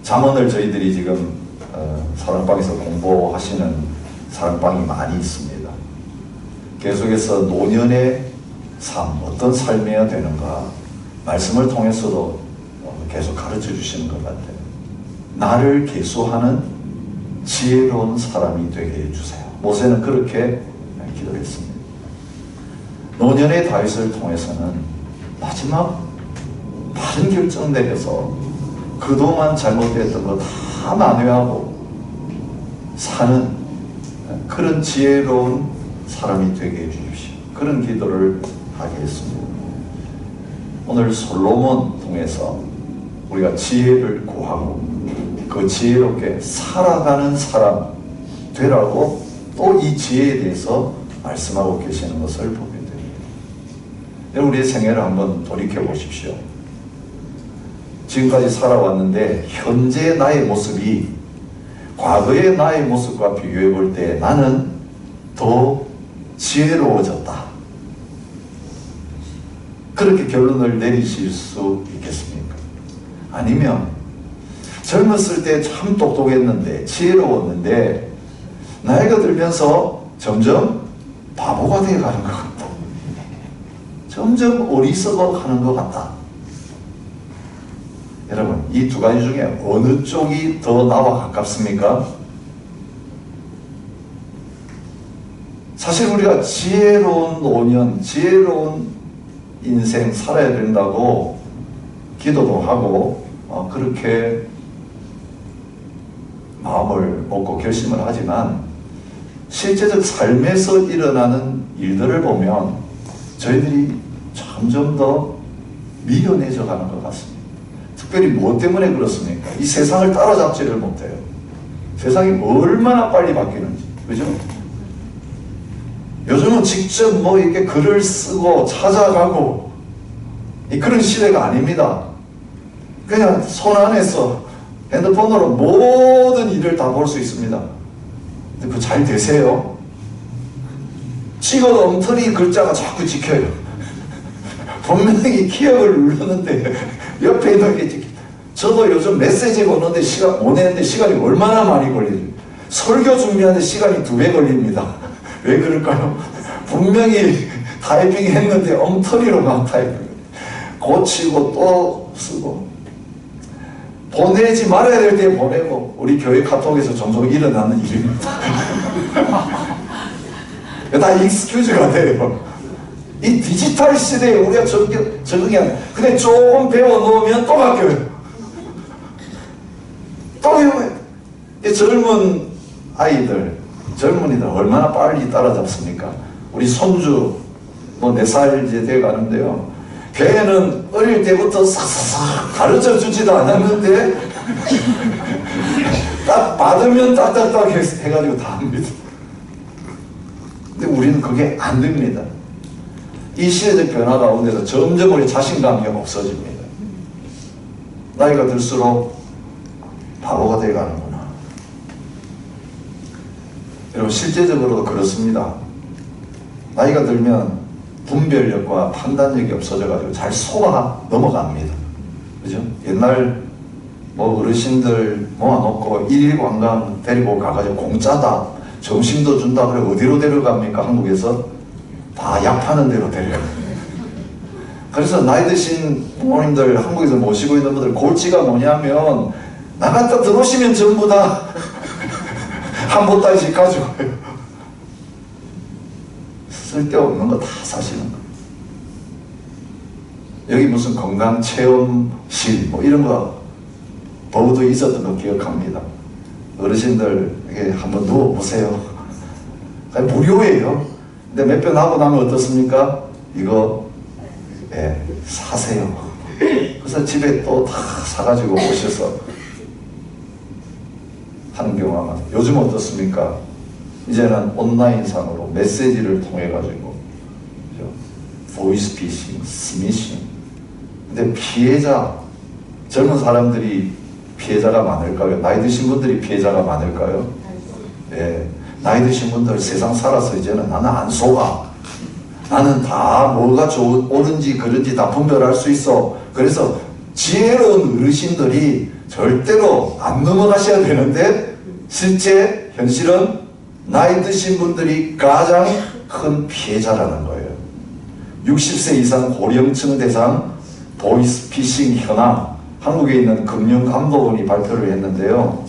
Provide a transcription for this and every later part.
잠언을 저희들이 지금 사랑방에서 공부하시는 사랑방이 많이 있습니다. 계속해서 노년의 삶, 어떤 삶이어야 되는가 말씀을 통해서도 계속 가르쳐 주시는 것 같아요. 나를 계수하는 지혜로운 사람이 되게 해주세요. 모세는 그렇게 기도했습니다. 노년의 다윗을 통해서는 마지막 바른 결정 내려서 그동안 잘못했던 거 다 만회하고 사는 그런 지혜로운 사람이 되게 해주십시오. 그런 기도를 하게 했습니다. 오늘 솔로몬 통해서 우리가 지혜를 구하고 그 지혜롭게 살아가는 사람 되라고 또 이 지혜에 대해서 말씀하고 계시는 것을 보게 됩니다. 여러분, 우리의 생애를 한번 돌이켜 보십시오. 지금까지 살아왔는데 현재 나의 모습이 과거의 나의 모습과 비교해 볼 때 나는 더 지혜로워졌다. 그렇게 결론을 내리실 수 있겠습니까? 아니면 젊었을 때 참 똑똑했는데 지혜로웠는데 나이가 들면서 점점 바보가 되어가는 것 같다. 점점 어리석어 가는 것 같다. 여러분, 이 두 가지 중에 어느 쪽이 더 나와 가깝습니까? 사실 우리가 지혜로운 노년, 지혜로운 인생 살아야 된다고 기도도 하고 그렇게 마음을 먹고 결심을 하지만 실제적 삶에서 일어나는 일들을 보면 저희들이 점점 더 미련해져 가는 것 같습니다. 특별히 무엇 때문에 그렇습니까? 이 세상을 따라잡지를 못해요. 세상이 얼마나 빨리 바뀌는지, 그죠? 요즘은 직접 뭐 이렇게 글을 쓰고 찾아가고 그런 시대가 아닙니다. 그냥 손 안에서 핸드폰으로 모든 일을 다 볼 수 있습니다. 근데 그거 잘 되세요? 찍어도 엉터리 글자가 자꾸 찍혀요. 분명히 기억을 누르는데 옆에 있는 게 찍혀. 저도 요즘 메시지 보내는데 시간이 얼마나 많이 걸리죠. 설교 준비하는데 시간이 2배 걸립니다. 왜 그럴까요? 분명히 타이핑 했는데 엉터리로 막 타이핑 고치고 또 쓰고 보내지 말아야 될 때 보내고 우리 교회 카톡에서 종종 일어나는 일입니다. 다 익스큐즈가 돼요. 이 디지털 시대에 우리가 적응이 안 돼. 근데 조금 배워놓으면 또 바뀌어요. 또 배워요. 젊은 아이들, 젊은이들 얼마나 빨리 따라잡습니까? 우리 손주 뭐 4살 이제 돼 가는데요. 걔는 어릴 때부터 싹싹싹 가르쳐 주지도 않았는데 딱 받으면 딱딱딱 해가지고 다 합니다. 근데 우리는 그게 안 됩니다. 이 시대적 변화 가운데서 점점 우리 자신감이 없어집니다. 나이가 들수록 바보가 되어가는구나. 여러분, 실제적으로도 그렇습니다. 나이가 들면 분별력과 판단력이 없어져가지고 잘 속아 넘어갑니다. 그죠? 옛날 뭐 어르신들 모아놓고 일일 관광 데리고 가가지고 공짜다, 점심도 준다 그래 어디로 데려갑니까? 한국에서 다 약 파는 데로 데려가요. 그래서 나이 드신 부모님들 한국에서 모시고 있는 분들 골치가 뭐냐면 나갔다 들어오시면 전부 다 한 보따리씩 가져가요. 쓸데없는 거 다 사시는 거. 여기 무슨 건강체험실 뭐 이런 거 버우도 있었던 거 기억합니다. 어르신들 한번 누워보세요. 무료예요. 근데 몇 번 하고 나면 어떻습니까? 이거 사세요. 그래서 집에 또 다 사가지고 오셔서 하는 경우가 많아요. 요즘 어떻습니까? 이제는 온라인상으로 메시지를 통해 가지고 보이스피싱, 스미싱. 근데 피해자, 젊은 사람들이 피해자가 많을까요? 나이 드신 분들이 피해자가 많을까요? 네. 나이 드신 분들 세상 살아서 이제는 나는 안 속아. 나는 다 뭐가 옳은지 그른지 다 분별할 수 있어. 그래서 지혜로운 어르신들이 절대로 안 넘어가셔야 되는데 실제 현실은 나이 드신 분들이 가장 큰 피해자라는 거예요. 60세 이상 고령층 대상 보이스피싱 현황, 한국에 있는 금융감독원이 발표를 했는데요.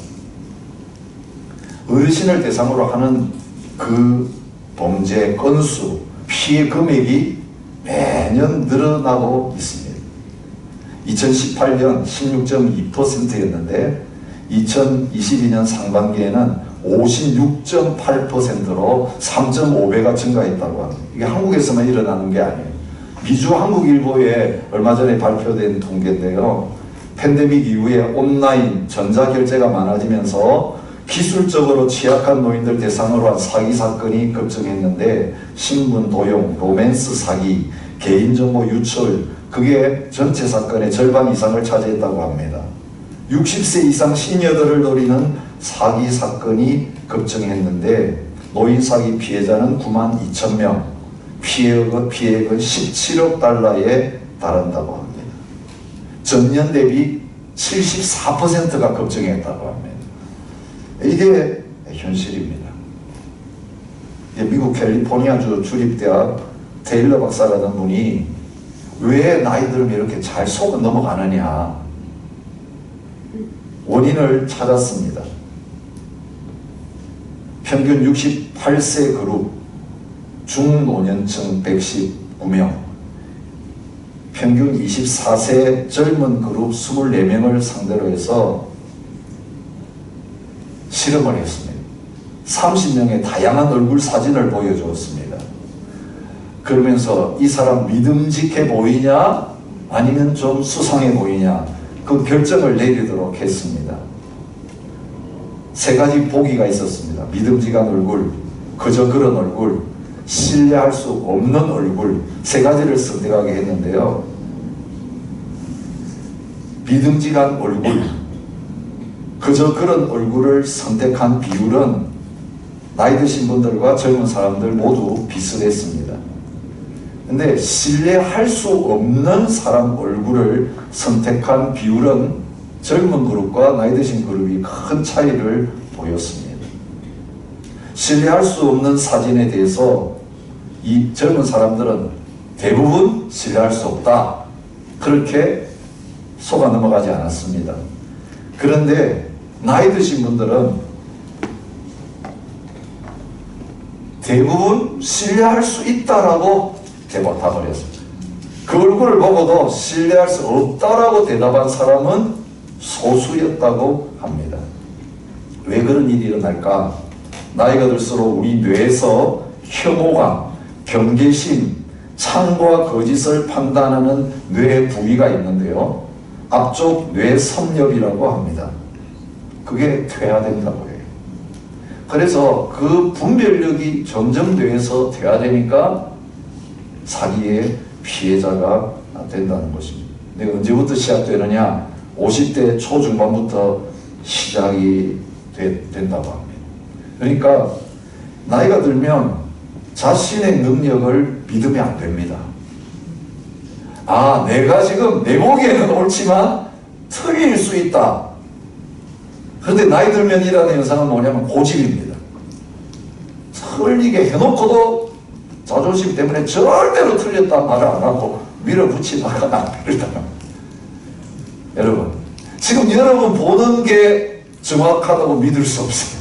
어르신을 대상으로 하는 그 범죄 건수, 피해 금액이 매년 늘어나고 있습니다. 2018년 16.2%였는데 2022년 상반기에는 56.8%로 3.5배가 증가했다고 합니다. 이게 한국에서만 일어나는 게 아니에요. 미주 한국일보에 얼마 전에 발표된 통계인데요. 팬데믹 이후에 온라인 전자결제가 많아지면서 기술적으로 취약한 노인들 대상으로 한 사기 사건이 급증했는데 신분 도용, 로맨스 사기, 개인정보 유출, 그게 전체 사건의 절반 이상을 차지했다고 합니다. 60세 이상 시니어들을 노리는 사기 사건이 급증했는데 노인 사기 피해자는 92,000명, 피해액은 17억 달러에 달한다고 합니다. 전년 대비 74%가 급증했다고 합니다. 이게 현실입니다. 미국 캘리포니아주 주립대학 테일러 박사라는 분이 왜 나이 들면 이렇게 잘 속아 넘어가느냐 원인을 찾았습니다. 평균 68세 그룹 중노년층 119명, 평균 24세 젊은 그룹 24명을 상대로 해서 실험을 했습니다. 30명의 다양한 얼굴 사진을 보여주었습니다. 그러면서 이 사람 믿음직해 보이냐 아니면 좀 수상해 보이냐 그 결정을 내리도록 했습니다. 세 가지 보기가 있었습니다. 믿음직한 얼굴, 그저 그런 얼굴, 신뢰할 수 없는 얼굴, 세 가지를 선택하게 했는데요. 믿음직한 얼굴, 그저 그런 얼굴을 선택한 비율은 나이 드신 분들과 젊은 사람들 모두 비슷했습니다. 근데 신뢰할 수 없는 사람 얼굴을 선택한 비율은 젊은 그룹과 나이 드신 그룹이 큰 차이를 보였습니다. 신뢰할 수 없는 사진에 대해서 이 젊은 사람들은 대부분 신뢰할 수 없다. 그렇게 속아 넘어가지 않았습니다. 그런데 나이 드신 분들은 대부분 신뢰할 수 있다라고 답을 했습니다. 그 얼굴을 보고도 신뢰할 수 없다라고 대답한 사람은 소수였다고 합니다. 왜 그런 일이 일어날까? 나이가 들수록 우리 뇌에서 혐오감, 경계심, 참과 거짓을 판단하는 뇌 부위가 있는데요. 앞쪽 뇌섬엽이라고 합니다. 그게 퇴화된다고 해요. 그래서 그 분별력이 점점 뇌에서 퇴화되니까 사기의 피해자가 된다는 것입니다. 근데 언제부터 시작되느냐? 50대 초중반부터 시작이 된다고 합니다. 그러니까 나이가 들면 자신의 능력을 믿으면 안 됩니다. 아, 내가 지금 내 보기에는 옳지만 틀릴 수 있다. 그런데 나이 들면 일어나는 현상은 뭐냐면 고집입니다. 틀리게 해놓고도 자존심 때문에 절대로 틀렸다 말을 안 하고 밀어붙이다가 낭비를 당합니다. 여러분, 지금 여러분 보는 게 정확하다고 믿을 수 없어요.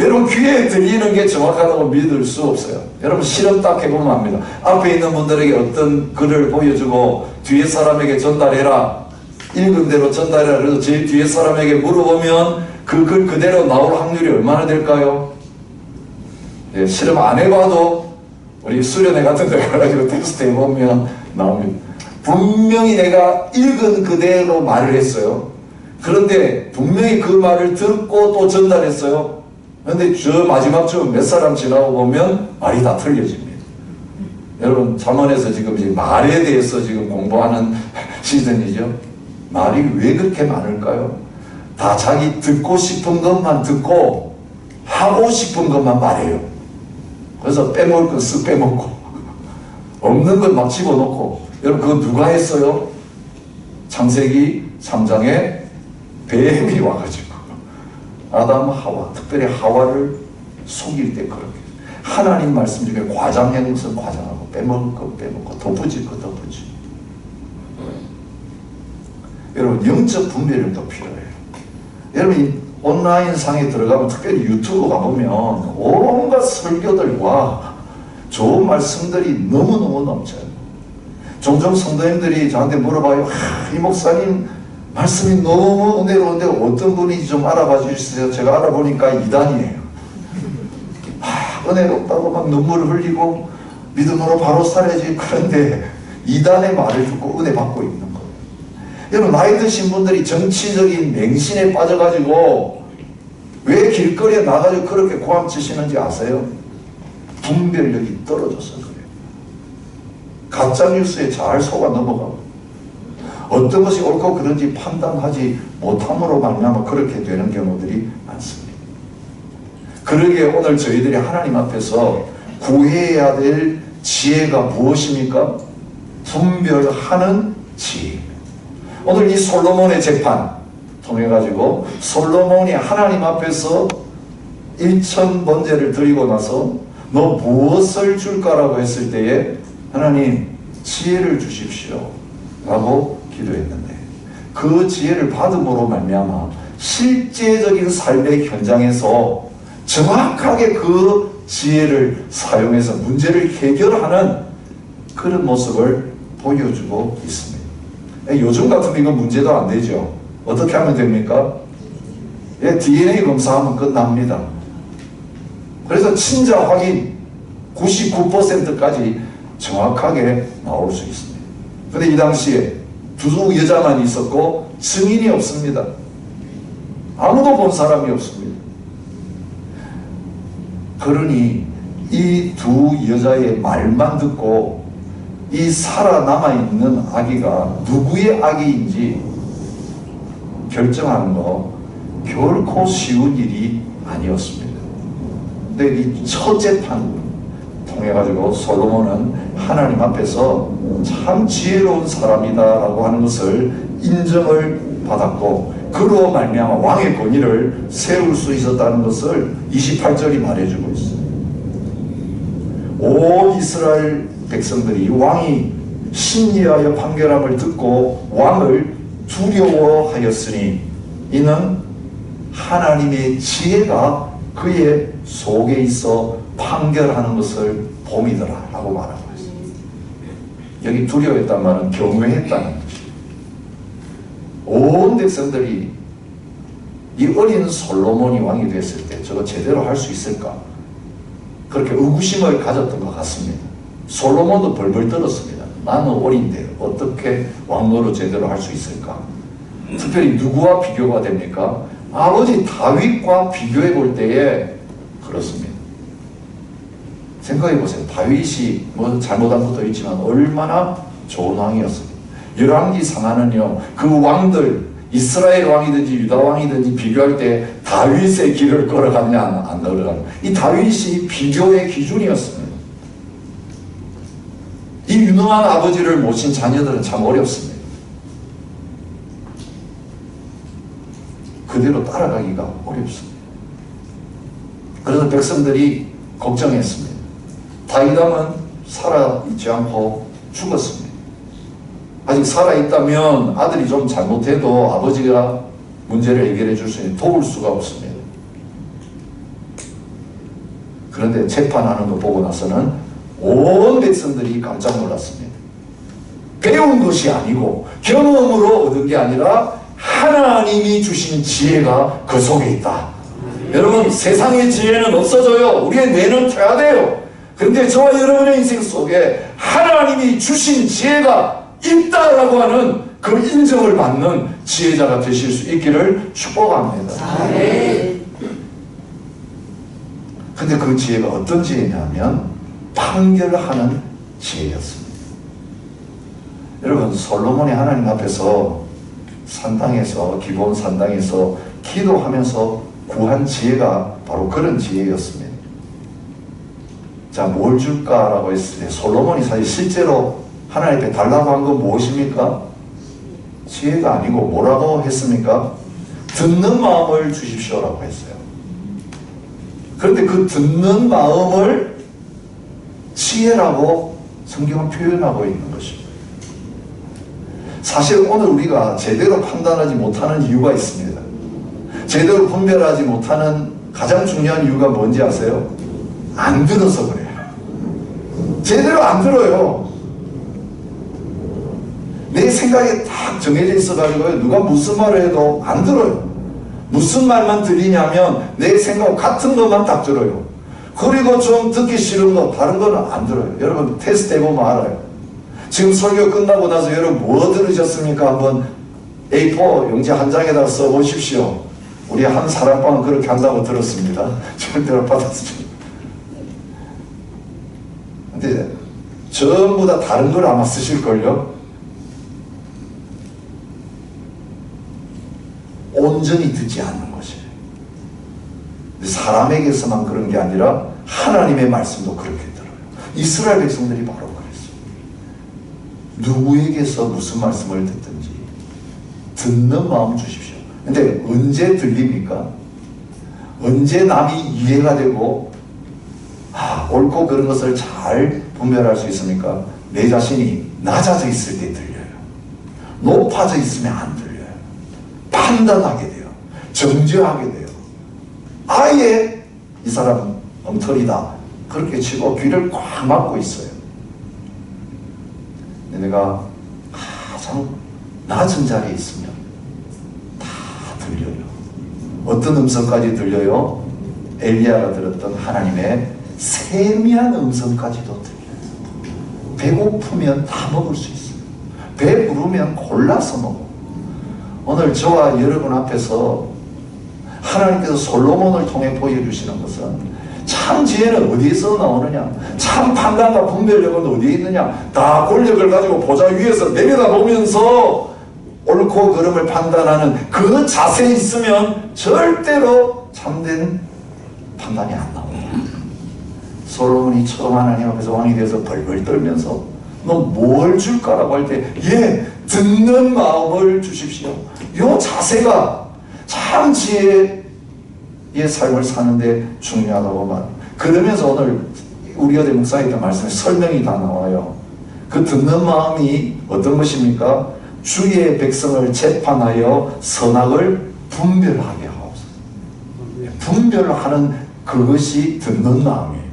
여러분 귀에 들리는 게 정확하다고 믿을 수 없어요. 여러분 실험 딱 해보면 압니다. 앞에 있는 분들에게 어떤 글을 보여주고 뒤에 사람에게 전달해라. 읽은 대로 전달해라. 그래서 제일 뒤에 사람에게 물어보면 그 글 그대로 나올 확률이 얼마나 될까요? 예, 실험 안 해봐도 우리 수련회 같은 데 가가지고 테스트 해보면 나옵니다. 분명히 내가 읽은 그대로 말을 했어요. 그런데 분명히 그 말을 듣고 또 전달했어요. 그런데 저 마지막쯤 몇 사람 지나고 보면 말이 다 틀려집니다. 여러분 잠언에서 지금 말에 대해서 지금 공부하는 시즌이죠. 말이 왜 그렇게 많을까요? 다 자기 듣고 싶은 것만 듣고 하고 싶은 것만 말해요. 그래서 빼먹을 건 쓱 빼먹고 없는 건 막 집어넣고. 여러분 그거 누가 했어요? 창세기 3장에 뱀이 와가지고 아담 하와, 특별히 하와를 속일 때 그렇게 하나님 말씀 중에 과장한 것은 과장하고 빼먹을 거 빼먹고 덧붙일 거 덧붙이고. 여러분 영적 분별력도 필요해요. 여러분 이 온라인 상에 들어가면 특별히 유튜브 가보면 온갖 설교들과 좋은 말씀들이 너무너무 넘쳐요. 종종 성도님들이 저한테 물어봐요. 이 목사님 말씀이 너무 은혜로운데 어떤 분인지 좀 알아봐 주세요. 제가 알아보니까 이단이에요. 은혜롭다고 막 눈물을 흘리고 믿음으로 바로 살아야지. 그런데 이단의 말을 듣고 은혜 받고 있는 거예요. 여러분 나이 드신 분들이 정치적인 맹신에 빠져가지고 왜 길거리에 나가지고 그렇게 고함치시는지 아세요? 분별력이 떨어져서 그래요. 가짜뉴스에 잘 속아 넘어가고 어떤 것이 옳고 그른지 판단하지 못함으로 말미암아 그렇게 되는 경우들이 많습니다. 그러기에 오늘 저희들이 하나님 앞에서 구해야 될 지혜가 무엇입니까? 분별하는 지혜. 오늘 이 솔로몬의 재판 통해 가지고 솔로몬이 하나님 앞에서 1000번제를 드리고 나서 너 무엇을 줄까라고 했을 때에 하나님 지혜를 주십시오 라고 기도했는데 그 지혜를 받음으로 말미암아 실제적인 삶의 현장에서 정확하게 그 지혜를 사용해서 문제를 해결하는 그런 모습을 보여주고 있습니다. 요즘 같으면 이건 문제도 안 되죠. 어떻게 하면 됩니까? DNA 검사하면 끝납니다. 그래서 친자 확인 99%까지 정확하게 나올 수 있습니다. 근데 이 당시에 두 여자만 있었고 증인이 없습니다. 아무도 본 사람이 없습니다. 그러니 이 두 여자의 말만 듣고 이 살아남아있는 아기가 누구의 아기인지 결정하는 거 결코 쉬운 일이 아니었습니다. 근데 이 첫 재판 통해가지고 솔로몬은 하나님 앞에서 참 지혜로운 사람이다 라고 하는 것을 인정을 받았고 그로 말미암아 왕의 권위를 세울 수 있었다는 것을 28절이 말해주고 있어요. 온 이스라엘 백성들이 왕이 심리하여 판결함을 듣고 왕을 두려워하였으니 이는 하나님의 지혜가 그의 속에 있어 판결하는 것을 봄이더라 라고 말하고 있습니다. 여기 두려워했단 말은 경외했다는 것입니다. 온 백성들이 이 어린 솔로몬이 왕이 됐을 때 저거 제대로 할 수 있을까? 그렇게 의구심을 가졌던 것 같습니다. 솔로몬도 벌벌 떨었습니다. 나는 어린데 어떻게 왕노릇 제대로 할 수 있을까? 특별히 누구와 비교가 됩니까? 아버지 다윗과 비교해 볼 때에 그렇습니다. 생각해 보세요. 다윗이 뭐 잘못한 것도 있지만 얼마나 좋은 왕이었습니다. 열왕기상하는요 그 왕들 이스라엘 왕이든지 유다 왕이든지 비교할 때 다윗의 길을 걸어갔냐 안 걸어갔냐 이 다윗이 비교의 기준이었습니다. 이 유능한 아버지를 모신 자녀들은 참 어렵습니다. 그대로 따라가기가 어렵습니다. 그래서 백성들이 걱정했습니다. 다윗왕은 살아있지 않고 죽었습니다. 아직 살아있다면 아들이 좀 잘못해도 아버지가 문제를 해결해 줄 수 있는 도울 수가 없습니다. 그런데 재판하는 거 보고 나서는 온 백성들이 깜짝 놀랐습니다. 배운 것이 아니고 경험으로 얻은 게 아니라 하나님이 주신 지혜가 그 속에 있다. 여러분 세상의 지혜는 없어져요. 우리의 뇌는 켜야 돼요. 그런데 저와 여러분의 인생 속에 하나님이 주신 지혜가 있다라고 하는 그 인정을 받는 지혜자가 되실 수 있기를 축복합니다. 근데 그 지혜가 어떤 지혜냐면 판결하는 지혜였습니다. 여러분 솔로몬이 하나님 앞에서 산당에서 기본 산당에서 기도하면서 구한 지혜가 바로 그런 지혜였습니다. 자, 뭘 줄까라고 했을 때 솔로몬이 사실 실제로 하나님 앞에 달라고 한 건 무엇입니까? 지혜가 아니고 뭐라고 했습니까? 듣는 마음을 주십시오라고 했어요. 그런데 그 듣는 마음을 지혜라고 성경은 표현하고 있는 것입니다. 사실 오늘 우리가 제대로 판단하지 못하는 이유가 있습니다. 제대로 분별하지 못하는 가장 중요한 이유가 뭔지 아세요? 안 들어서 그래요. 제대로 안 들어요. 내 생각이 딱 정해져 있어가지고 누가 무슨 말을 해도 안 들어요. 무슨 말만 들리냐면 내 생각 같은 것만 딱 들어요. 그리고 좀 듣기 싫은 거 다른 거는 안 들어요. 여러분 테스트 해보면 알아요. 지금 설교 끝나고 나서 여러분 뭐 들으셨습니까? 한번 A4 용지 한 장에다 써보십시오. 우리 한 사랑방은 그렇게 한다고 들었습니다. 절대로 받았습니다. 근데 전부 다 다른 걸 아마 쓰실걸요? 온전히 듣지 않는 것이에요. 사람에게서만 그런 게 아니라 하나님의 말씀도 그렇게 들어요. 이스라엘 백성들이 바로 그랬어요. 누구에게서 무슨 말씀을 듣든지 듣는 마음 주십시오. 근데 언제 들립니까? 언제 남이 이해가 되고 옳고 그런 것을 잘 분별할 수 있습니까? 내 자신이 낮아져 있을 때 들려요. 높아져 있으면 안 들려요. 판단하게 돼요. 정죄하게 돼요. 아예 이 사람은 엉터리다 그렇게 치고 귀를 꽉 막고 있어요. 내가 가장 낮은 자리에 있으면 다 들려요. 어떤 음성까지 들려요? 엘리야가 들었던 하나님의 세미한 음성까지도 들려요. 배고프면 다 먹을 수 있어요. 배 부르면 골라서 먹어. 오늘 저와 여러분 앞에서 하나님께서 솔로몬을 통해 보여주시는 것은 참 지혜는 어디에서 나오느냐, 참 판단과 분별력은 어디에 있느냐, 다 권력을 가지고 보좌 위에서 내려다보면서 옳고 그름을 판단하는 그 자세에 있으면 절대로 참된 판단이 안 나옵니다. 솔로몬이 처음 하나님 앞에서 왕이 되어서 벌벌 떨면서 너 뭘 줄까라고 할 때 듣는 마음을 주십시오. 이 자세가 참 지혜의 삶을 사는데 중요하다고 말. 그러면서 오늘 우리 어제 묵상했던 말씀에 설명이 다 나와요. 그 듣는 마음이 어떤 것입니까? 주의 백성을 재판하여 선악을 분별하게 하옵소서. 분별하는 그것이 듣는 마음이에요.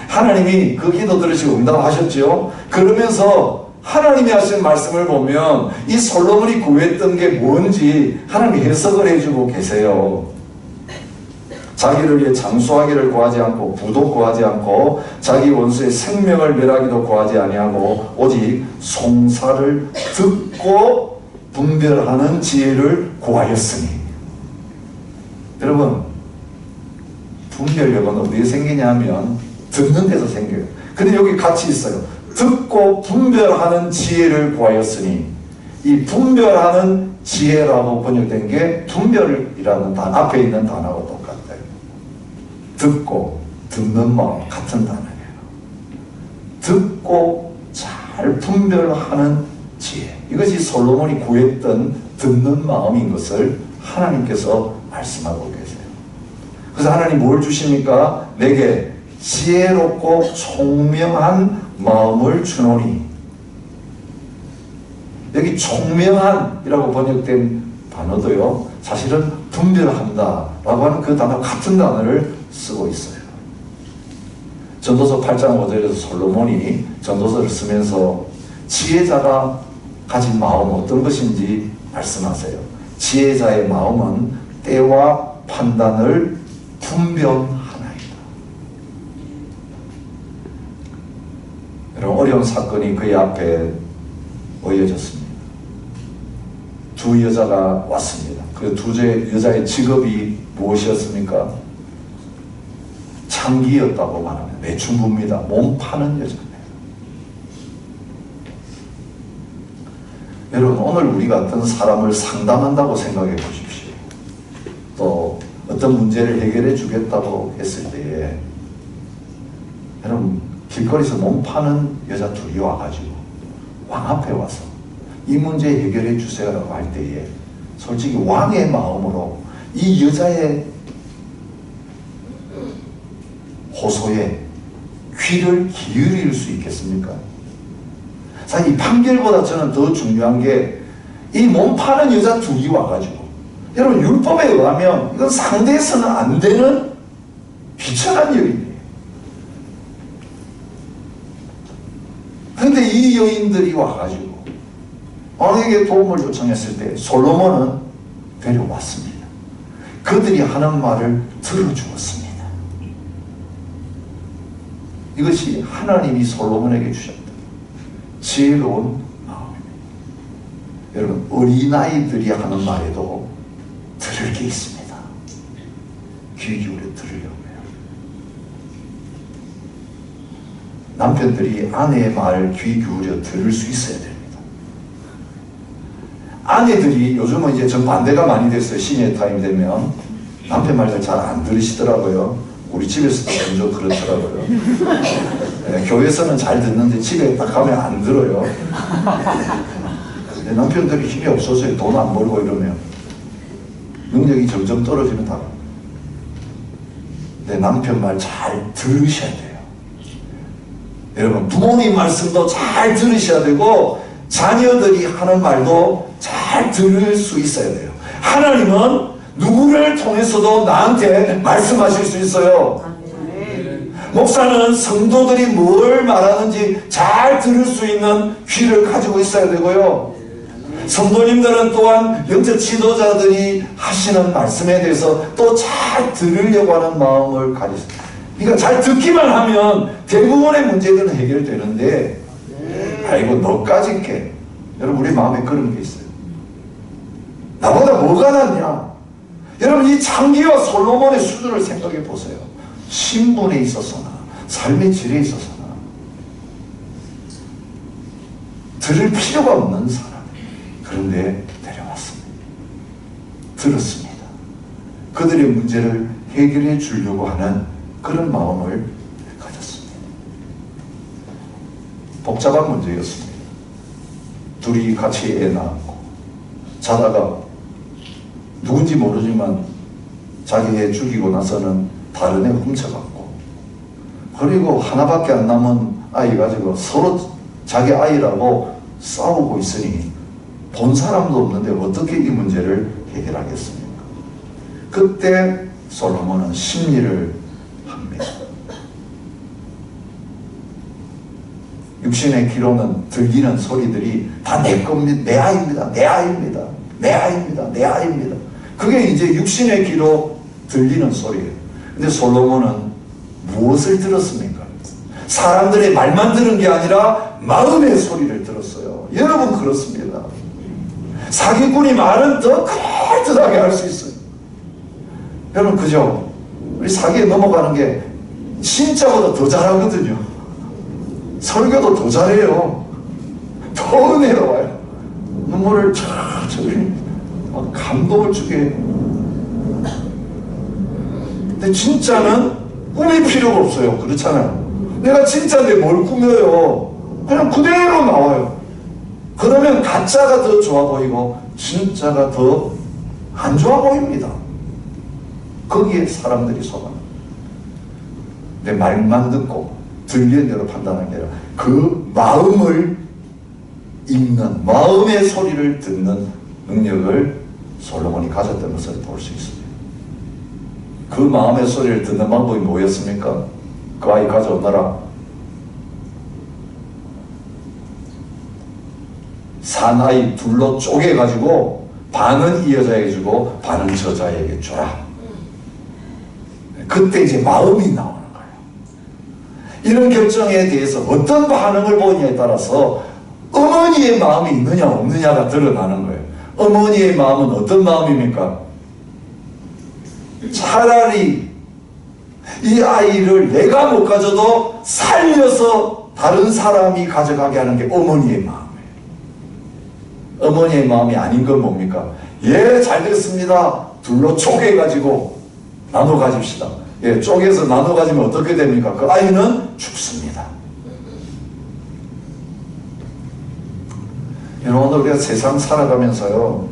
하나님이 그 기도 들으시고 응답하셨죠? 그러면서 하나님이 하신 말씀을 보면 이 솔로몬이 구했던 게 뭔지 하나님이 해석을 해주고 계세요. 자기를 위해 장수하기를 구하지 않고 부도 구하지 않고 자기 원수의 생명을 멸하기도 구하지 아니하고 오직 송사를 듣고 분별하는 지혜를 구하였으니. 여러분 분별력은 어디에 생기냐면 듣는 데서 생겨요. 근데 여기 같이 있어요. 듣고 분별하는 지혜를 구하였으니. 이 분별하는 지혜라고 번역된 게 분별이라는 단어 앞에 있는 단어하고 똑같아요. 듣고 듣는 마음 같은 단어예요. 듣고 잘 분별하는 지혜. 이것이 솔로몬이 구했던 듣는 마음인 것을 하나님께서 말씀하고 계세요. 그래서 하나님 뭘 주십니까? 내게 지혜롭고 총명한 마음을 주노니. 여기 총명한이라고 번역된 단어도요 사실은 분별한다 라고 하는 그 단어 같은 단어를 쓰고 있어요. 전도서 8장 5절에서 솔로몬이 전도서를 쓰면서 지혜자가 가진 마음은 어떤 것인지 말씀하세요. 지혜자의 마음은 때와 판단을 분별하나이다. 여러분 어려운 사건이 그의 앞에 놓여졌습니다. 두 여자가 왔습니다. 그 두 여자의 직업이 무엇이었습니까? 창기였다고 말합니다. 매춘부입니다. 몸 파는 여자입니다. 여러분 오늘 우리가 어떤 사람을 상담한다고 생각해 보십시오. 또 어떤 문제를 해결해 주겠다고 했을 때에 여러분 길거리에서 몸 파는 여자 둘이 와가지고 왕 앞에 와서 이 문제 해결해 주세요라고 할 때에 솔직히 왕의 마음으로 이 여자의 호소에 귀를 기울일 수 있겠습니까? 사실 이 판결보다 저는 더 중요한 게 이 몸 파는 여자 둘이 와가지고, 여러분 율법에 의하면 이건 상대해서는 안 되는 비천한 여인이에요. 그런데 이 여인들이 와가지고 왕에게 도움을 요청했을 때 솔로몬은 데려왔습니다. 그들이 하는 말을 들어주었습니다. 이것이 하나님이 솔로몬에게 주셨다 지혜로운 마음입니다. 여러분 어린아이들이 하는 말에도 들을 게 있습니다. 귀 기울여 들으려고요. 남편들이 아내의 말 귀 기울여 들을 수 있어야 됩니다. 아내들이 요즘은 이제 정반대가 많이 됐어요. 시니어 타임 되면 남편 말을 잘 안 들으시더라고요. 우리 집에서도 먼저 그렇더라고요. 네, 교회에서는 잘 듣는데 집에 딱 가면 안 들어요. 남편들이 힘이 없어서 돈 안 벌고 이러면 능력이 점점 떨어지면 내 남편 말 잘 들으셔야 돼요. 여러분 부모님 말씀도 잘 들으셔야 되고 자녀들이 하는 말도 잘 들을 수 있어야 돼요. 하나님은 누구를 통해서도 나한테 말씀하실 수 있어요. 목사는 성도들이 뭘 말하는지 잘 들을 수 있는 귀를 가지고 있어야 되고요. 성도님들은 또한 영적 지도자들이 하시는 말씀에 대해서 또 잘 들으려고 하는 마음을 가지십니다. 그러니까 잘 듣기만 하면 대부분의 문제들은 해결되는데 아이고 너까지 게 여러분 우리 마음에 그런 게 있어요. 나보다 뭐가 낫냐. 여러분 이 창기와 솔로몬의 수준을 생각해 보세요. 신분에 있어서나 삶의 질에 있어서나 들을 필요가 없는 사람. 그런데 데려왔습니다. 들었습니다. 그들의 문제를 해결해 주려고 하는 그런 마음을 가졌습니다. 복잡한 문제였습니다. 둘이 같이 애 낳았고 자다가 누군지 모르지만 자기 애 죽이고 나서는 다른 애 훔쳐갔고 그리고 하나밖에 안 남은 아이 가지고 서로 자기 아이라고 싸우고 있으니 본 사람도 없는데 어떻게 이 문제를 해결하겠습니까? 그때 솔로몬은 심리를 합니다. 육신의 귀로는 들리는 소리들이 다 내 겁니다. 내 아이입니다. 내 아이입니다. 내 아이입니다. 내 아이입니다. 그게 이제 육신의 귀로 들리는 소리예요. 근데 솔로몬은 무엇을 들었습니까? 사람들의 말만 들은 게 아니라 마음의 소리를 들었어요. 여러분 그렇습니다. 사기꾼이 말은 더 그럴듯하게 할 수 있어요. 여러분 그죠? 우리 사기에 넘어가는 게 진짜보다 더 잘하거든요. 설교도 더 잘해요. 더 은혜로워요. 눈물을 천천히 감동을 주게 해요. 근데 진짜는 꾸밀 필요가 없어요. 그렇잖아요. 내가 진짜인데 뭘 꾸며요. 그냥 그대로 나와요. 그러면 가짜가 더 좋아 보이고 진짜가 더 안 좋아 보입니다. 거기에 사람들이 속아요. 내 말만 듣고 들리는 대로 판단하는 게 아니라 그 마음을 읽는 마음의 소리를 듣는 능력을 솔로몬이 가졌다는 것을 볼 수 있습니다. 그 마음의 소리를 듣는 방법이 뭐였습니까? 그 아이 가져오너라. 사나이 둘로 쪼개가지고 반은 이 여자에게 주고 반은 저 여자에게 주라. 그때 이제 마음이 나오는 거예요. 이런 결정에 대해서 어떤 반응을 보느냐에 따라서 어머니의 마음이 있느냐 없느냐가 드러나는 거예요. 어머니의 마음은 어떤 마음입니까? 차라리 이 아이를 내가 못 가져도 살려서 다른 사람이 가져가게 하는 게 어머니의 마음이에요. 어머니의 마음이 아닌 건 뭡니까? 예, 잘 됐습니다. 둘로 쪼개가지고 나눠 가집시다. 예, 쪼개서 나눠 가지면 어떻게 됩니까? 그 아이는 죽습니다. 여러분, 오늘 우리가 세상 살아가면서요,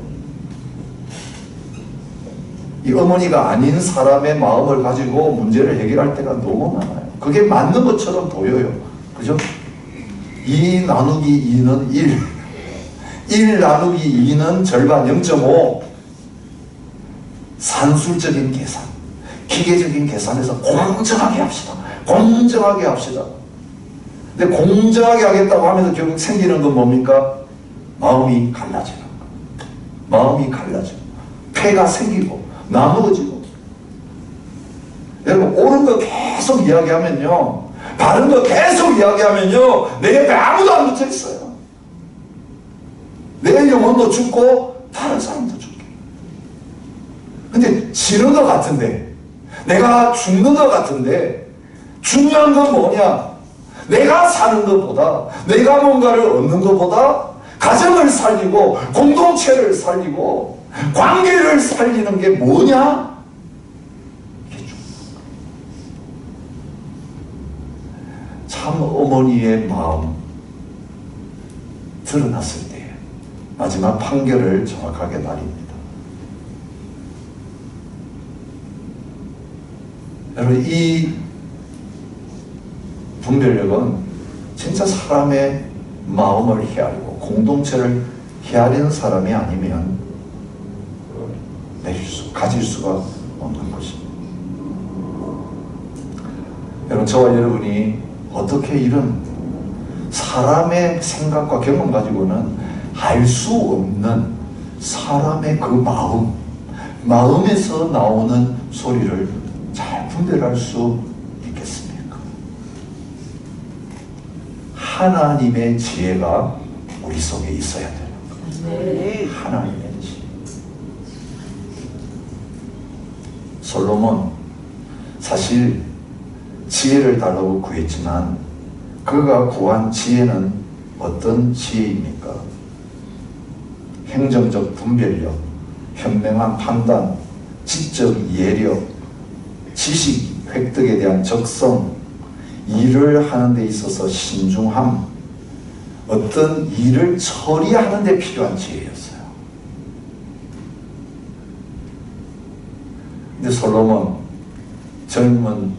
이 어머니가 아닌 사람의 마음을 가지고 문제를 해결할 때가 너무 많아요. 그게 맞는 것처럼 보여요. 그죠? 2 나누기 2는 1. 1 나누기 2는 절반 0.5. 산술적인 계산, 기계적인 계산에서 공정하게 합시다. 공정하게 합시다. 근데 공정하게 하겠다고 하면서 결국 생기는 건 뭡니까? 마음이 갈라지는 거. 마음이 갈라지고 폐가 생기고 나누어지고. 여러분 옳은 거 계속 이야기하면요, 바른 거 계속 이야기하면요, 내 옆에 아무도 안 붙어 있어요. 내 영혼도 죽고 다른 사람도 죽고. 근데 지는 것 같은데, 내가 죽는 것 같은데, 중요한 건 뭐냐? 내가 사는 것보다, 내가 뭔가를 얻는 것보다 가정을 살리고 공동체를 살리고 관계를 살리는 게 뭐냐? 이게 중요한 거예요. 참 어머니의 마음 드러났을 때 마지막 판결을 정확하게 내립니다. 여러분, 이 분별력은 진짜 사람의 마음을 헤아리고 공동체를 헤아리는 사람이 아니면 가질 수가 없는 것입니다. 여러분, 저와 여러분이 어떻게 이런 사람의 생각과 경험 가지고는 알 수 없는 사람의 그 마음에서 나오는 소리를 잘 분별할 수 있겠습니까? 하나님의 지혜가 우리 속에 있어야 되는 거예요. 하나님의 지혜. 솔로몬 사실 지혜를 달라고 구했지만 그가 구한 지혜는 어떤 지혜입니까? 행정적 분별력, 현명한 판단, 지적 이해력, 지식 획득에 대한 적성, 일을 하는 데 있어서 신중함, 어떤 일을 처리하는 데 필요한 지혜였어요. 근데 솔로몬 젊은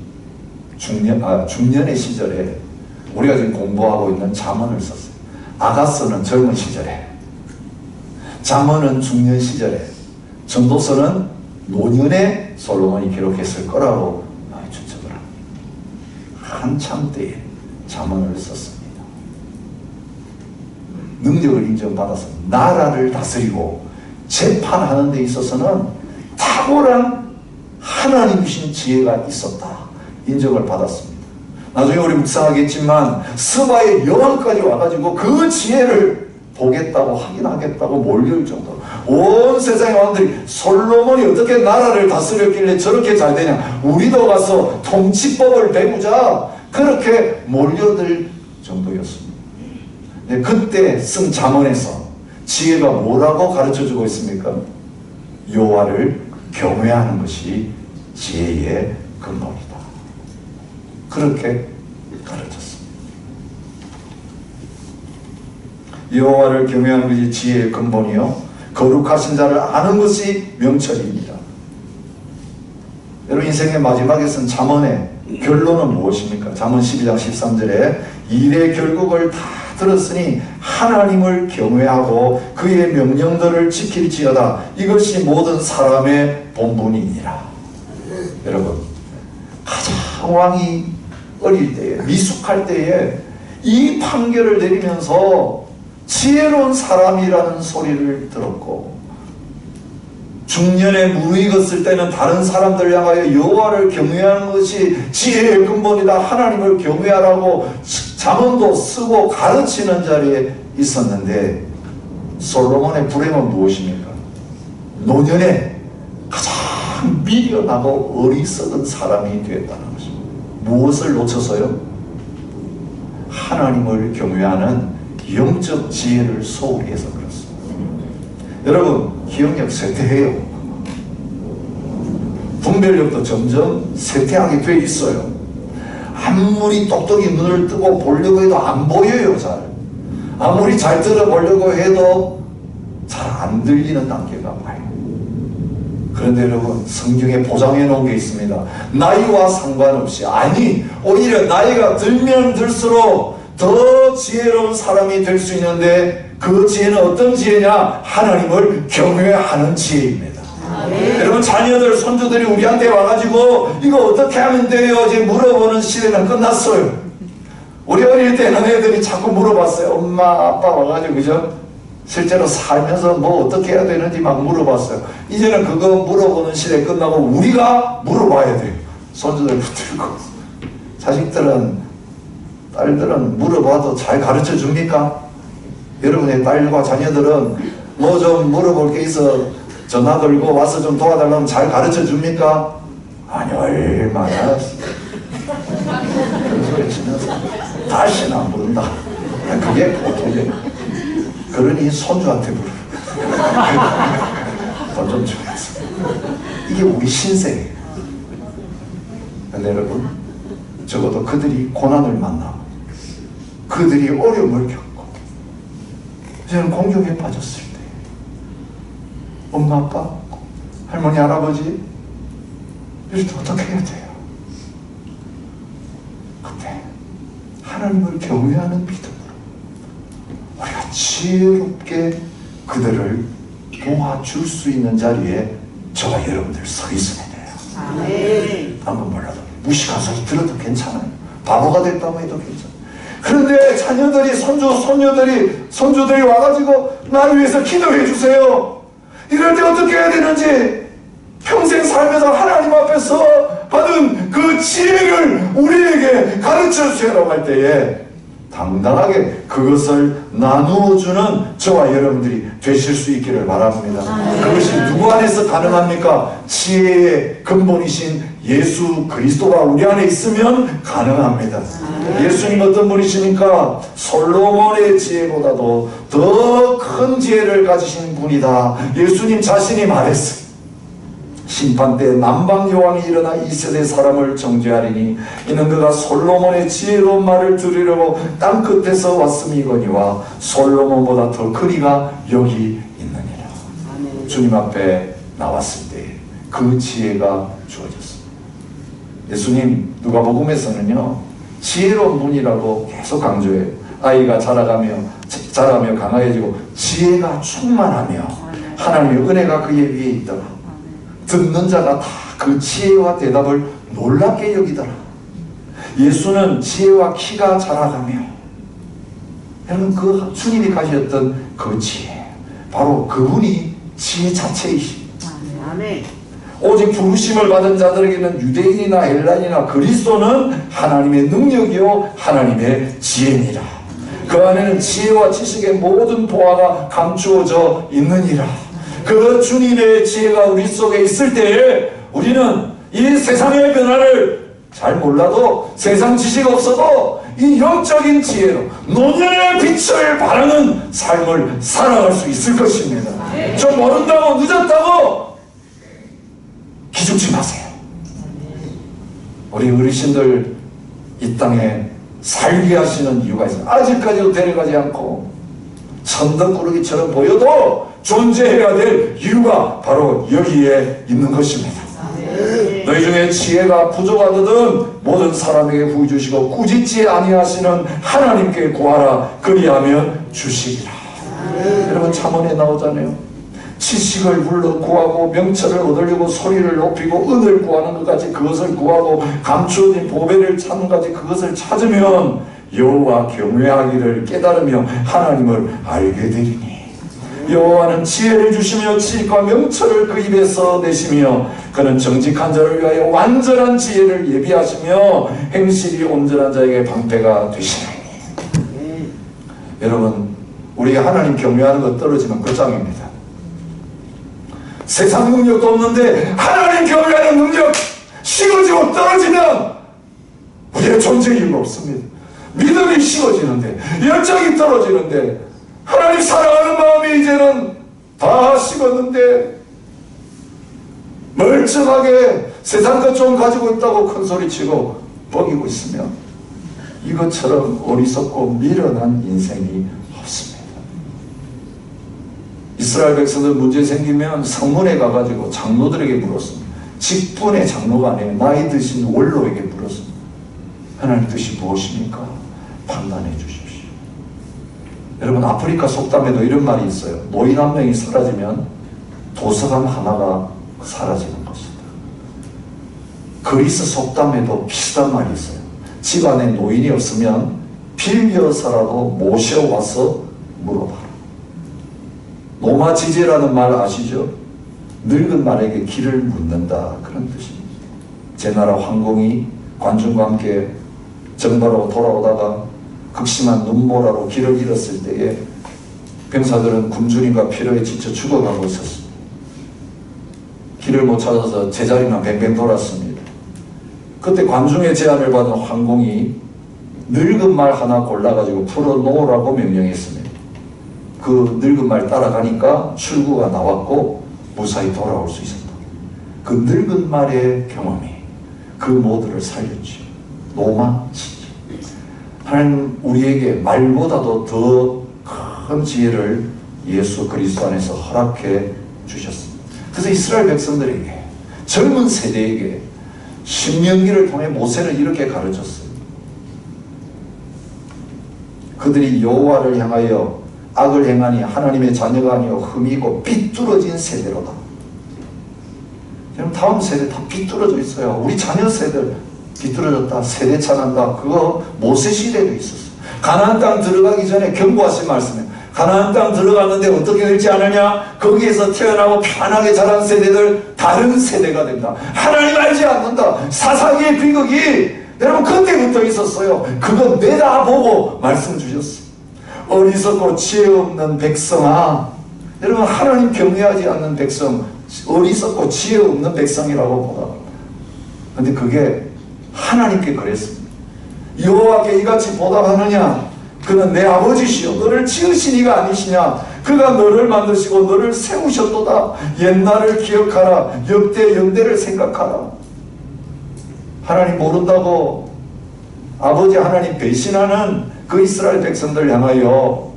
중년의 시절에 우리가 지금 공부하고 있는 잠언을 썼어요. 아가서는 젊은 시절에, 잠언은 중년 시절에, 전도서는 노년에 솔로몬이 기록했을 거라고 추측을 합니다. 한참 때에 잠언을 썼습니다. 능력을 인정받아서 나라를 다스리고 재판하는 데 있어서는 탁월한 하나님 주신 지혜가 있었다, 인정을 받았습니다. 나중에 우리 묵상하겠지만 스바의 여왕까지 와가지고 그 지혜를 보겠다고 확인하겠다고 몰려올 정도로 온 세상의 왕들이 솔로몬이 어떻게 나라를 다스렸길래 저렇게 잘 되냐, 우리도 가서 통치법을 배우자, 그렇게 몰려들 정도였습니다. 근데 그때 쓴 잠언에서 지혜가 뭐라고 가르쳐주고 있습니까? 여호와를 경외하는 것이 지혜의 근본이다. 그렇게 가르쳤습니다. 여호와를 경외하는 것이 지혜의 근본이요, 거룩하신 자를 아는 것이 명철입니다. 여러분, 인생의 마지막에 쓴 잠언의 결론은 무엇입니까? 잠언 12장 13절에 일의 결국을 다 들었으니 하나님을 경외하고 그의 명령들을 지킬지어다. 이것이 모든 사람의 본분이니라. 여러분, 가장 왕이 어릴 때에, 미숙할 때에 이 판결을 내리면서 지혜로운 사람이라는 소리를 들었고, 중년에 무르익었을 때는 다른 사람들 향하여 여호와를 경외하는 것이 지혜의 근본이다, 하나님을 경외하라고 잠언도 쓰고 가르치는 자리에 있었는데, 솔로몬의 불행은 무엇입니까? 노년에 가장 미련하고 어리석은 사람이 되었다는 것입니다. 무엇을 놓쳐서요? 하나님을 경외하는 영적 지혜를 소홀히 해서 그렇습니다. 여러분, 기억력 쇠퇴해요. 분별력도 점점 쇠퇴하게 돼 있어요. 아무리 똑똑히 눈을 뜨고 보려고 해도 안 보여요. 잘. 아무리 잘 들어보려고 해도 잘 안 들리는 단계가 와요. 그런데 여러분, 성경에 보장해 놓은 게 있습니다. 나이와 상관없이, 아니 오히려 나이가 들면 들수록 더 지혜로운 사람이 될 수 있는데, 그 지혜는 어떤 지혜냐? 하나님을 경외하는 지혜입니다. 여러분, 자녀들, 손주들이 우리한테 와가지고 이거 어떻게 하면 돼요? 이제 물어보는 시대는 끝났어요. 우리 어릴 때는 애들이 자꾸 물어봤어요. 엄마, 아빠 와가지고, 그죠? 실제로 살면서 뭐 어떻게 해야 되는지 막 물어봤어요. 이제는 그거 물어보는 시대 끝나고 우리가 물어봐야 돼요. 손주들 붙들고. 자식들은, 딸들은 물어봐도 잘 가르쳐 줍니까? 여러분의 딸과 자녀들은 뭐 좀 물어볼 게 있어 전화 걸고 와서 좀 도와달라면 잘 가르쳐 줍니까? 아니, 얼마나 그런 소리 치면서 다시는 안 부른다. 그게 보통이에요. 그러니 손주한테 부르. 돈 좀 주면서. 이게 우리 신세예요. 근데 여러분, 적어도 그들이 고난을 만나고 그들이 어려움을 겪고 저는 공경에 빠졌을 때 엄마, 아빠, 할머니, 할아버지 이럴 때 어떻게 해야 돼요? 그때 하나님을 경외하는 믿음으로 우리가 지혜롭게 그들을 도와줄 수 있는 자리에 저와 여러분들 서 있으면 돼요. 한번 몰라도 무식한 소리 들어도 괜찮아요. 바보가 됐다고 해도 괜찮아요. 그런데 자녀들이, 손주들이 와가지고 나를 위해서 기도해 주세요. 이럴 때 어떻게 해야 되는지, 평생 살면서 하나님 앞에서 받은 그 지혜를 우리에게 가르쳐 주세요라고 할 때에 당당하게 그것을 나누어주는 저와 여러분들이 되실 수 있기를 바랍니다. 그것이 누구 안에서 가능합니까? 지혜의 근본이신 예수 그리스도가 우리 안에 있으면 가능합니다. 예수님 어떤 분이십니까? 솔로몬의 지혜보다도 더 큰 지혜를 가지신 분이다. 예수님 자신이 말했어요. 심판 때 남방 여왕이 일어나 이 세대 사람을 정죄하리니 이는 그가 솔로몬의 지혜로운 말을 들으려고 땅 끝에서 왔음이거니와 솔로몬보다 더 크리가 여기 있느니라. 주님 앞에 나왔을 때 그 지혜가 주어졌습니다. 예수님 누가복음에서는요, 지혜로운 분이라고 계속 강조해요. 아이가 자라가며 강하여지고 지혜가 충만하며 하나님의 은혜가 그의 위에 있더라. 듣는 자가 다 그 지혜와 대답을 놀랍게 여기더라. 예수는 지혜와 키가 자라가며, 여러분, 그 주님이 가셨던 그 지혜, 바로 그분이 지혜 자체이십니다. 오직 부르심을 받은 자들에게는 유대인이나 헬라인이나 그리스도는 하나님의 능력이요 하나님의 지혜니라. 그 안에는 지혜와 지식의 모든 보화가 감추어져 있느니라. 그 주님의 지혜가 우리 속에 있을 때에 우리는 이 세상의 변화를 잘 몰라도, 세상 지식 없어도 이 영적인 지혜로 노년의 빛을 발하는 삶을 살아갈 수 있을 것입니다. 좀 모른다고, 늦었다고 기죽지 마세요. 우리 어르신들 이 땅에 살게 하시는 이유가 있어요. 아직까지도 데려가지 않고 천덕꾸러기처럼 보여도 존재해야 될 이유가 바로 여기에 있는 것입니다. 너희 중에 지혜가 부족하거든 모든 사람에게 부어주시고 꾸짖지 아니하시는 하나님께 구하라. 그리하면 주시리라. 여러분, 잠언에 나오잖아요. 지식을 불러 구하고 명철을 얻으려고 소리를 높이고 은을 구하는 것 같이 그것을 구하고 감추어진 보배를 찾는 것 같이 그것을 찾으면 여호와 경외하기를 깨달으며 하나님을 알게 되리니, 여호와는 지혜를 주시며 지식과 명철을 그 입에서 내시며 그는 정직한 자를 위하여 완전한 지혜를 예비하시며 행실이 온전한 자에게 방패가 되시나니. 여러분, 우리가 하나님 경외하는 것 떨어지면 끝장입니다. 세상 능력도 없는데 하나님 경외하는 능력 식어지고 떨어지면 우리의 존재 이유가 없습니다. 믿음이 식어지는데, 열정이 떨어지는데, 하나님 사랑하는 마음이 이제는 다 식었는데 멀쩡하게 세상 것 좀 가지고 있다고 큰소리치고 뻐기고 있으면 이것처럼 어리석고 미련한 인생이 없습니다. 이스라엘 백성들 문제 생기면 성문에 가가지고 장로들에게 물었습니다. 직분의 장로가 아니에요. 나이 드신 원로에게 물었습니다. 하나님 뜻이 무엇입니까? 판단해 주십시오. 여러분, 아프리카 속담에도 이런 말이 있어요. 노인 한 명이 사라지면 도서관 하나가 사라지는 것이다. 그리스 속담에도 비슷한 말이 있어요. 집안에 노인이 없으면 빌려서라도 모셔와서 물어봐라. 노마지제라는 말 아시죠? 늙은 말에게 길을 묻는다, 그런 뜻입니다. 제나라 황공이 관중과 함께 정바로 돌아오다가 극심한 눈보라로 길을 잃었을 때에 병사들은 굶주림과 피로에 지쳐 죽어가고 있었습니다. 길을 못 찾아서 제자리만 뱅뱅 돌았습니다. 그때 관중의 제안을 받은 황공이 늙은 말 하나 골라가지고 풀어놓으라고 명령했습니다. 그 늙은 말 따라가니까 출구가 나왔고 무사히 돌아올 수 있었다. 그 늙은 말의 경험이 그 모두를 살렸죠. 노마지제. 하나님 우리에게 말보다도 더 큰 지혜를 예수 그리스도 안에서 허락해 주셨습니다. 그래서 이스라엘 백성들에게, 젊은 세대에게 신명기를 통해 모세는 이렇게 가르쳤어요. 그들이 여호와를 향하여 악을 행하니 하나님의 자녀가 아니요 흠이고 삐뚤어진 세대로다. 여러분, 다음 세대 다 삐뚤어져 있어요. 우리 자녀 세대들 삐뚤어졌다, 세대 차난다. 그거 모세 시대도 있었어요. 가나안 땅 들어가기 전에 경고하신 말씀이에요. 가나안 땅 들어갔는데 어떻게 될지 아느냐? 거기에서 태어나고 편하게 자란 세대들 다른 세대가 된다. 하나님 알지 않는다. 사사기의 비극이 여러분 그때부터 있었어요. 그거 내다보고 말씀 주셨어요. 어리석고 지혜 없는 백성아. 여러분, 하나님 경외하지 않는 백성, 어리석고 지혜 없는 백성이라고 보다. 근데 그게 하나님께 그랬습니다. 여호와께 이같이 보답하느냐? 그는 내 아버지시여 너를 지으신 이가 아니시냐? 그가 너를 만드시고 너를 세우셨도다. 옛날을 기억하라. 역대 연대를 생각하라. 하나님 모른다고 아버지 하나님 배신하는 그 이스라엘 백성들 향하여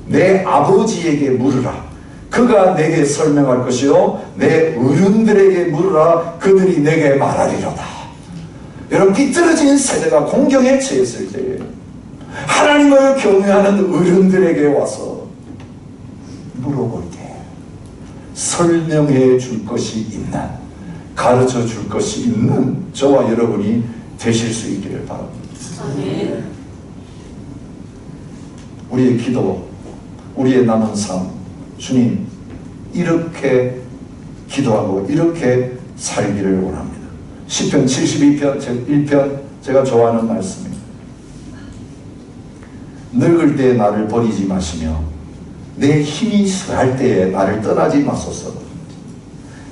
내 아버지에게 물으라. 그가 내게 설명할 것이요 내 어른들에게 물으라. 그들이 내게 말하리로다. 여러분, 삐뚤어진 세대가 공경에 처했을 때 하나님을 경외하는 어른들에게 와서 물어볼 때 설명해 줄 것이 있는, 가르쳐 줄 것이 있는 저와 여러분이 되실 수 있기를 바랍니다. 아멘. 우리의 기도, 우리의 남은 삶, 주님 이렇게 기도하고 이렇게 살기를 원합니다. 시편 72편 1편 제가 좋아하는 말씀입니다. 늙을 때 나를 버리지 마시며 내 힘이 쇠할 때에 나를 떠나지 마소서.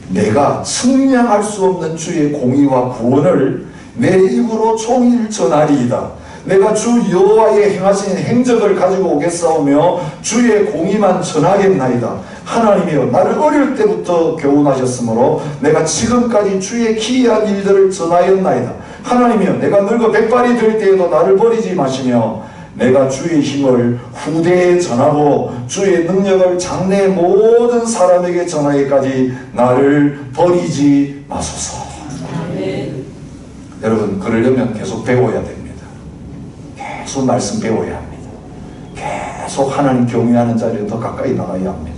내가 측량할 수 없는 주의 공의와 구원을 내 입으로 종일 전하리이다. 내가 주 여호와의 행하신 행적을 가지고 오겠사오며 주의 공의만 전하겠나이다. 하나님이여, 나를 어릴 때부터 교훈하셨으므로 내가 지금까지 주의 기이한 일들을 전하였나이다. 하나님이여, 내가 늙어 백발이 될 때에도 나를 버리지 마시며 내가 주의 힘을 후대에 전하고 주의 능력을 장래 모든 사람에게 전하기까지 나를 버리지 마소서. 아멘. 여러분, 그러려면 계속 배워야 됩니다. 계속 말씀 배워야 합니다. 계속 하나님 경외하는 자리에 더 가까이 나가야 합니다.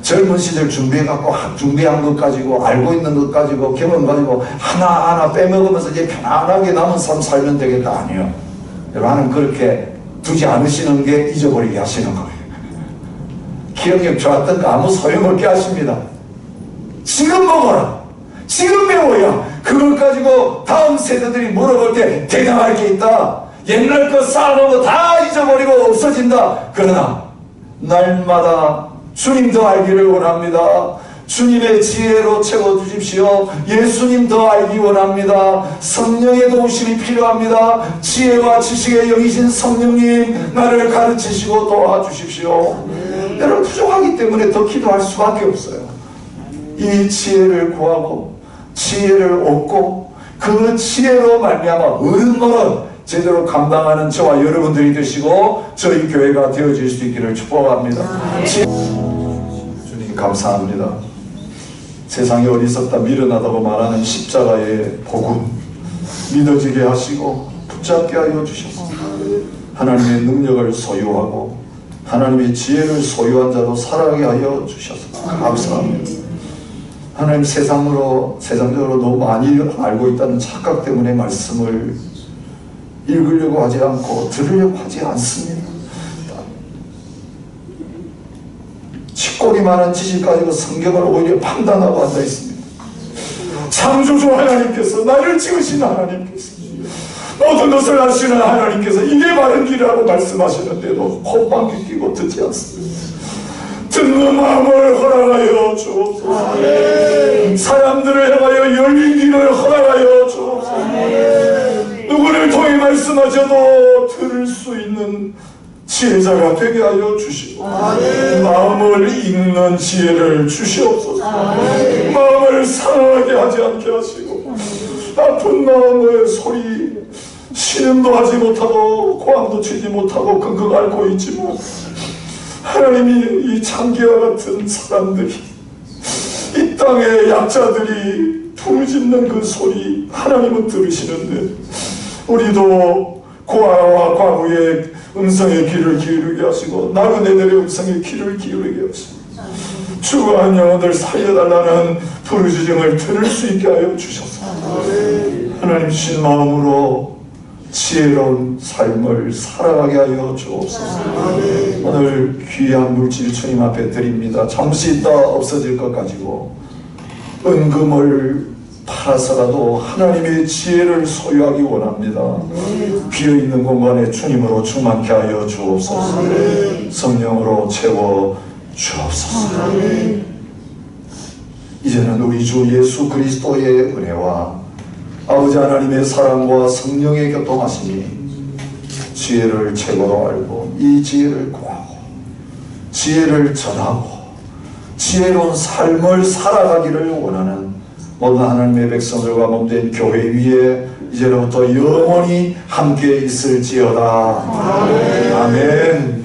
젊은 시절 준비해갖고 준비한 것 가지고 알고 있는 것 가지고 경험 가지고 하나하나 빼먹으면서 이제 편안하게 남은 삶 살면 되겠다. 아니요. 여러분, 하나님 그렇게 두지 않으시는 게 잊어버리게 하시는 거예요. 기억력 좋았던 거 아무 소용없게 하십니다. 지금 먹어라. 지금 배워야 그걸 가지고 다음 세대들이 물어볼 때 대답할 게 있다. 옛날 거 쌓아놓은 거 다 잊어버리고 없어진다. 그러나 날마다 주님 더 알기를 원합니다. 주님의 지혜로 채워주십시오. 예수님 더 알기 원합니다. 성령의 도우심이 필요합니다. 지혜와 지식의 영이신 성령님, 나를 가르치시고 도와주십시오. 여러분, 부족하기 때문에 더 기도할 수밖에 없어요. 이 지혜를 구하고 지혜를 얻고 그 지혜로 말미암아 어른 노릇, 제대로 감당하는 저와 여러분들이 되시고 저희 교회가 되어질 수 있기를 축복합니다. 주님 감사합니다. 세상에 어리석다 미련하다고 말하는 십자가의 복음 믿어지게 하시고 붙잡게 하여 주셔서 하나님의 능력을 소유하고 하나님의 지혜를 소유한 자로 살아가게 하여 주셔서 감사합니다. 하나님 세상적으로 너무 많이 알고 있다는 착각 때문에 말씀을 읽으려고 하지 않고 들으려고 하지 않습니다. 치꼬리 많은 지식 가지고 성경을 오히려 판단하고 앉아 있습니다. 창조주 하나님께서 나를 지으신 하나님께서 모든 것을 아시는 하나님께서 이게 바른 길이라고 말씀하시는데도 콧방귀 끼고 듣지 않습니다. 듣는 마음을 허락하여 주옵소서. 사람들을 향하여 열린 귀를 허락하여 주옵소서. 누구를 통해 말씀하셔도 들을 수 있는 지혜자가 되게 하여 주시고 마음을 읽는 지혜를 주시옵소서. 마음을 사랑하게 하지 않게 하시고 아픈 마음의 소리 신음도 하지 못하고 고함도 치지 못하고 끙끙 앓고 있지만 하나님이 이 창기와 같은 사람들이 이 땅의 약자들이 부르짖는 그 소리 하나님은 들으시는데 우리도 고아와 과부의 음성에 귀를 기울이게 하시고 나그네들의 음성에 귀를 기울이게 하시고 죽어간 영혼을 살려달라는 부르짖음을 들을 수 있게 하여 주셔서 하나님 신 마음으로 지혜로운 삶을 살아가게 하여 주옵소서. 오늘 귀한 물질 주님 앞에 드립니다. 잠시 있다 없어질 것 가지고 은금을 팔아서라도 하나님의 지혜를 소유하기 원합니다. 비어있는 공간에 주님으로 충만케 하여 주옵소서. 성령으로 채워 주옵소서. 이제는 우리 주 예수 그리스도의 은혜와 아버지 하나님의 사랑과 성령의 교통하심이 지혜를 최고로 알고 이 지혜를 구하고 지혜를 전하고 지혜로운 삶을 살아가기를 원하는 모든 하나님의 백성들과 몸된 교회 위에 이제부터 영원히 함께 있을지어다. 아멘.